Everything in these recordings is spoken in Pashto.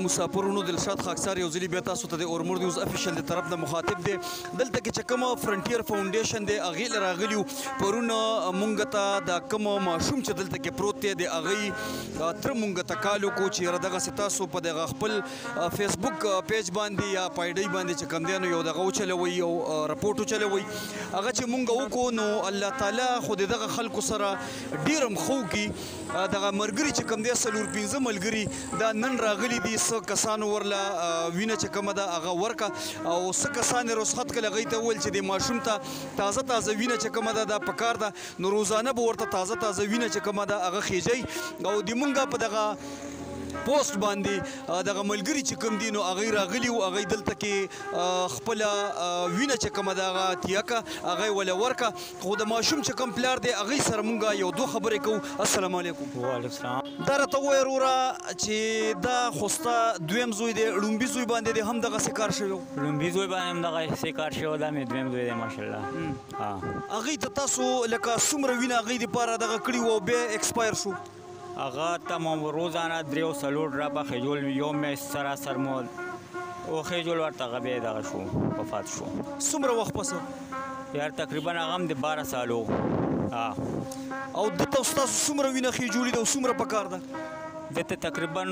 مسافرونو دلشاد خاکسار یو ځلي بیا تاسو ته د اورمور نیوز افیشل د طرف نه مخاطب دی دلته کې چې کومه فرنټیر فاونډیشن دی هغې له راغلي وو پرون مونږ ته دا کوم ماشوم چې دلته کې پروت دی د هغې تره مونږ ته کال وکړو چې یاره دغسې تاسو په دغه خپل فیسبوک پیج باندې یا په آی ډۍ باندې چې کوم دی نو یو دغه وچلوئ یو رپورټ وچلوئ هغه چې مونږ وکړو نو الله تعالی خو د دغه خلکو سره ډېر هم ښه وکړي دغه ملګري چې کوم دی 4-5 ملګري دا نن راغلي دي څه کسانو ورله وینه چې کومه ده هغه ورکه او څه کسان یې رخصت کړل هغوی ته وویل چې د ماشوم ته تازه وینه چې کومه ده دا پکار ده نو روزانه به ورته تازه وینه چې کومه ده هغه خیژئ او د مونږ په دغه پوسټ باندې دغه ملګري چې کوم دي نو هغوی راغلي وو هغوی دلته کې خپله وینه چې کومه ده هغه عطیه کړه هغه یې وله ورکړه خو د ماشوم چې کوم پلار دی هغوی سره مونږ یو دوه خبرې کوو السلام علیکم وعلیکم السلام دا راته ووایه وروره چې دا خو ستا دویم زوی دی ړومبي زوی باندې دی هم دغسې کار شوی و ړومبي زوی باندې هم دغسې کار شوی دا مې دویم زوی دی ماشاءالله هغوی ته تاسو لکه څومره وینه هغوی دپاره دغه کړي وو او بیا ایکسپایر شو هغه ته روزانه 3 ډرابه خیجول یو مې سراسر مو وخیجول ورته هغه بیا دغه شو وفات شو څومره وخت پسه یار تقریبا هغه هم د 12 سالو او دته ستاسو څومره وینه خیجولې ده او څومره پکار ده دته تقریبا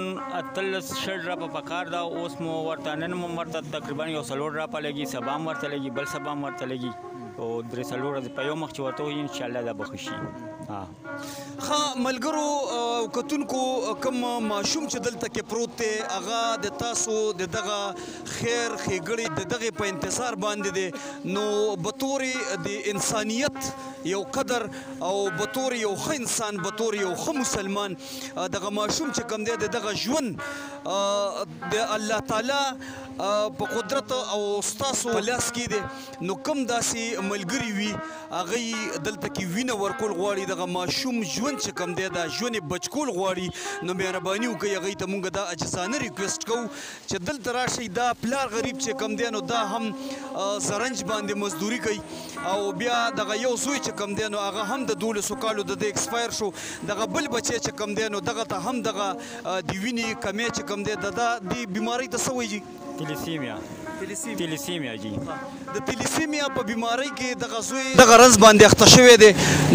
18 ډرابه پکار ده اوس مو ورته نن مو ورته تقریبا یو 4 ډرابه لګي سبا هم ورته لګي بل سبا هم ورته لګي او 3 ورځې په یو مخ چې ورته وي انشاءالله دا به ښه شي ښه ملګرو او کتونکو کوم ماشوم چې دلته کې پروت دی هغه د تاسو د دغه خیر ښېګړې د دغې په انتظار باندې دی نو بطورې د انسانیت یو قدر او بطور یو ښه انسان بطور یو ښه مسلمان دغه ماشوم چې کوم دی د دغه ژوند د الله تعالی په قدرت او ستاسو په لاس کې دی نو کوم داسې ملګري وي هغوی دلته کې وینه ورکول غواړي دغه ماشوم ژوند چې کوم دی دا ژوند یې بچ کول غواړي نو مهرباني وکړئ هغوی ته مونږ دا عاجزانه ریکویسټ کوو چې دلته راشئ دا پلار غریب چې کوم دی نو دا هم زرنج باندې مزدوري کوي او بیا دغه یو زوی چې کوم دی نو هغه هم د 12 کالو د ایکسپایر شو دغه بل بچی چې کوم دی نو دغه ته هم دغه د وینې کمی چې کوم دی د دې بیمارۍ ته څه وایي تیلیسیمیا جی د تیلیسیمیا په بیماری کې دغه زوی دغه رنځ باندې اخته شوی دی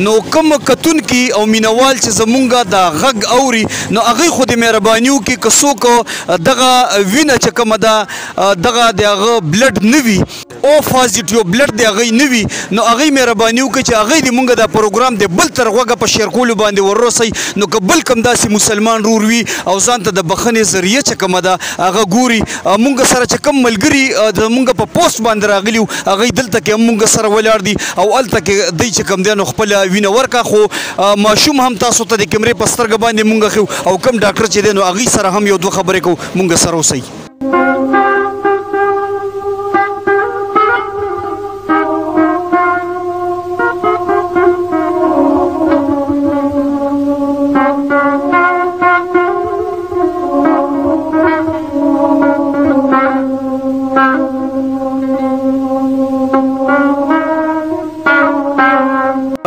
نو کوم کتونکي او مینوال چې زمونږ دا غږ اوري نو هغوی خو د مهرباني وکړي که څوک دغه وینه چې کومه ده دغه د هغه بلډ نه وي او پازیټیو بلډ د هغوی نه وي نو هغوی مهرباني وکړي چې هغوی د مونږ دا پروګرام د بل تر غوږه په شیر کولو باندې وررسئ نو که بل کوم داسې مسلمان رور وي او ځان ته د بخښنې ذریعه چې کومه ده هغه ګوري مونږ سره چې کوم ملګري زمونږ په پوسټ باندې راغلي وو هغوی دلته کې هم مونږ سره ولاړ دي او هلته کې دوی چې کوم دی نو خپله وینه ورکړه خو ماشوم هم تاسو ته د کیمرې په سترګه باندې مونږ ښیو او کوم ډاکټر چې دی نو هغوی سره هم یو دوه خبرې کوو مونږ سره اوسئ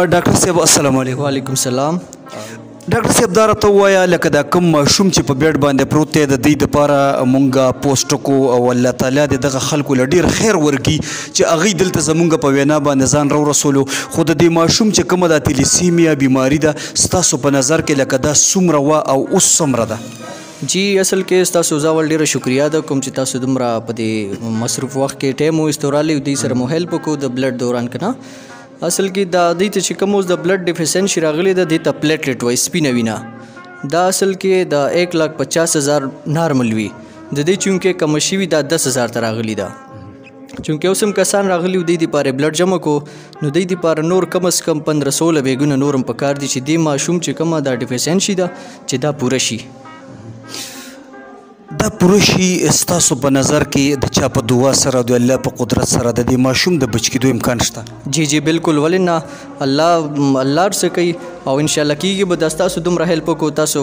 ډاکټر صاحب السلام علیکم. وعلیکم السلام. ډاکټر صاحب دا راته ووایه لکه دا کوم ماشوم چې په بیډ باندې پروت دی د دې دپاره مونږ پوسټ کړو او الله تعالی دې دغه خلکو له ډېر خیر ورکړي چې هغوی دلته زمونږ په وینا باندې ځان راورسولو. خو د دې ماشوم چې کومه دا تیلیسیمیا بیماري ده ستاسو په نظر کې لکه دا څومره وه او اوس څومره ده؟ جی اصل کې ستاسو زاول ډیره شکریا ده کوم چې تاسو دومره په دې مصروف وخت کې ټایم واستورالی دوی سره مو هیلپ وکړو د بلډ دوران کنه. اصل کې دا دوی ته چې کوم اوس د بلډ ډیفیسنشي راغلی ده دې ته پلیټلیټ وایي سپینه وینه. دا اصل کې د 1,50,000 نارمل وي د دې چونکې کم شوي دا 10,000 ته راغلی ده. چونکې اوس هم کسان راغلي دوی دپاره بلډ جمع کو نو دوی دپاره نور کم از کم 1500 بیګونه نور هم پکار دي چې دې ماشوم چې کومه دا ډیفیسنشي ده چې دا پوره شي. دا پوره شي ستاسو په نظر کې د چا په دعا سره د الله په قدرت سره د دې ماشوم د بچ کېدو امکان شته؟ جی جی بالکل ولې نه الله څه کوي او انشاءالله کېږي به دا ستاسو دومره هیلپ وکړو تاسو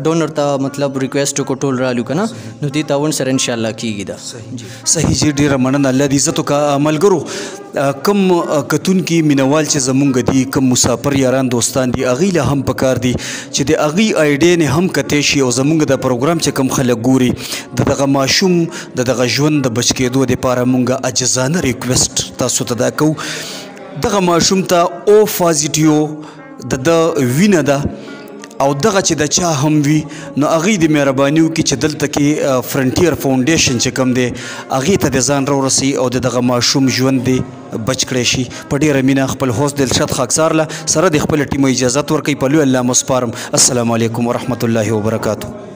ډونر ته مطلب ریکویسټ وکړو ټول رالو که نه نو دې تعاون سره انشاءالله کېږي دا. صحیح جی ډېره مننه الله دې عزت وکړه. ملګرو کم کتونکي مینوال چې زمونږ دي کم مسافر یاران دوستان دي هغوی له هم پکار دي چې د هغوی آیډیا نه هم کتی شي او زمونږ د پروګرام چې کم خلک ګوري د دغه ماشوم د دغه ژوند د بچ کېدو دپاره مونږ عاجزانه ریکویسټ تاسو ته دا کوو. دغه ماشوم ته او پازیټیو د وینه ده او دغه چې د چا هم وي نو هغوی د مهرباني وکړي چې دلته کې فرنټیر فاونډیشن چې کوم دی هغې ته د ځان راورسوي او د دغه ماشوم ژوند دی بچ کړی شي. په ډېره مینه خپل هوست دلشاد خاکسار له سره د خپل ټیم اجازت ورکوي. په لوی الله مو سپارم. السلام علیکم ورحمت الله وبرکاتو.